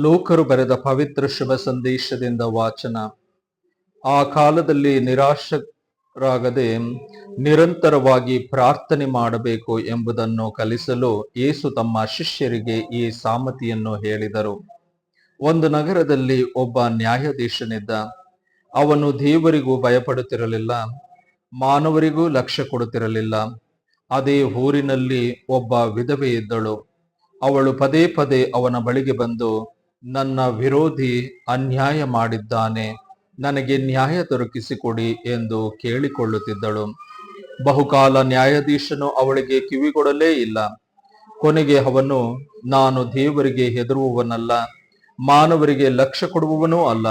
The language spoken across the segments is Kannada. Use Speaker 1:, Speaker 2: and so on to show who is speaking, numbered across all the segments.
Speaker 1: ಲೋಕರು ಬರೆದ ಪವಿತ್ರ ಶುಭ ಸಂದೇಶದಿಂದ ವಾಚನ. ಆ ಕಾಲದಲ್ಲಿ ನಿರಾಶರಾಗದೆ ನಿರಂತರವಾಗಿ ಪ್ರಾರ್ಥನೆ ಮಾಡಬೇಕು ಎಂಬುದನ್ನು ಕಲಿಸಲು ಯೇಸು ತಮ್ಮ ಶಿಷ್ಯರಿಗೆ ಈ ಸಾಮತಿಯನ್ನು ಹೇಳಿದರು. ಒಂದು ನಗರದಲ್ಲಿ ಒಬ್ಬ ನ್ಯಾಯಾಧೀಶನಿದ್ದ. ಅವನು ದೇವರಿಗೂ ಭಯಪಡುತ್ತಿರಲಿಲ್ಲ, ಮಾನವರಿಗೂ ಲಕ್ಷ್ಯ ಕೊಡುತ್ತಿರಲಿಲ್ಲ. ಅದೇ ಊರಿನಲ್ಲಿ ಒಬ್ಬ ವಿಧವೆ ಇದ್ದಳು. ಅವಳು ಪದೇ ಪದೇ ಅವನ ಬಳಿಗೆ ಬಂದು, ನನ್ನ ವಿರೋಧಿ ಅನ್ಯಾಯ ಮಾಡಿದ್ದಾನೆ, ನನಗೆ ನ್ಯಾಯ ದೊರಕಿಸಿಕೊಡಿ ಎಂದು ಕೇಳಿಕೊಳ್ಳುತ್ತಿದ್ದಳು. ಬಹುಕಾಲ ನ್ಯಾಯಾಧೀಶನು ಅವಳಿಗೆ ಕಿವಿಗೊಡಲೇ ಇಲ್ಲ. ಕೊನೆಗೆ ಅವನು, ನಾನು ದೇವರಿಗೆ ಹೆದರುವವನಲ್ಲ, ಮಾನವರಿಗೆ ಲಕ್ಷ್ಯ ಕೊಡುವವನೂ ಅಲ್ಲ.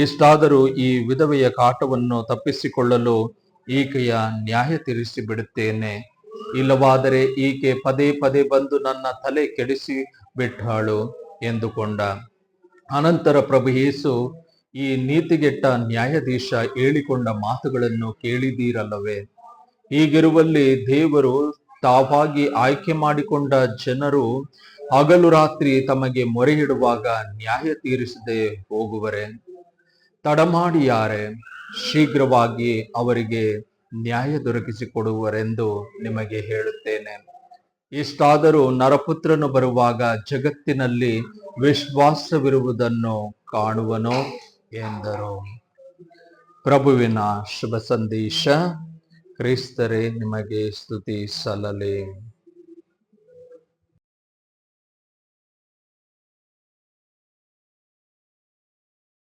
Speaker 1: ಇಷ್ಟಾದರೂ ಈ ವಿಧವೆಯ ಕಾಟವನ್ನು ತಪ್ಪಿಸಿಕೊಳ್ಳಲು ಈಕೆಯ ನ್ಯಾಯ ತೀರಿಸಿ ಬಿಡುತ್ತೇನೆ. ಇಲ್ಲವಾದರೆ ಈಕೆ ಪದೇ ಪದೇ ಬಂದು ನನ್ನ ತಲೆ ಕೆಡಿಸಿ ಬಿಟ್ಟಾಳು ಎಂದುಕೊಂಡ. ಅನಂತರ ಪ್ರಭು ಯೇಸು, ಈ ನೀತಿಗೆಟ್ಟ ನ್ಯಾಯಾಧೀಶ ಹೇಳಿಕೊಂಡ ಮಾತುಗಳನ್ನು ಕೇಳಿದೀರಲ್ಲವೇ? ಹೀಗಿರುವಲ್ಲಿ ದೇವರು ತಾವಾಗಿ ಆಯ್ಕೆ ಮಾಡಿಕೊಂಡ ಜನರು ಹಗಲು ರಾತ್ರಿ ತಮಗೆ ಮೊರೆ ಇಡುವಾಗ ನ್ಯಾಯ ತೀರಿಸದೆ ಹೋಗುವರೆ? ತಡಮಾಡಿ ಯಾರೇ, ಶೀಘ್ರವಾಗಿ ಅವರಿಗೆ ನ್ಯಾಯ ದೊರಕಿಸಿಕೊಡುವರೆಂದು ನಿಮಗೆ ಹೇಳುತ್ತೇನೆ. ಇಷ್ಟಾದರೂ ನರಪುತ್ರನು ಬರುವಾಗ ಜಗತ್ತಿನಲ್ಲಿ ವಿಶ್ವಾಸವಿರುವುದನ್ನು ಕಾಣುವನೋ ಎಂದರು. ಪ್ರಭುವಿನ ಶುಭ ಸಂದೇಶ. ಕ್ರಿಸ್ತರೇ ನಿಮಗೆ ಸ್ತುತಿ ಸಲ್ಲಲಿ.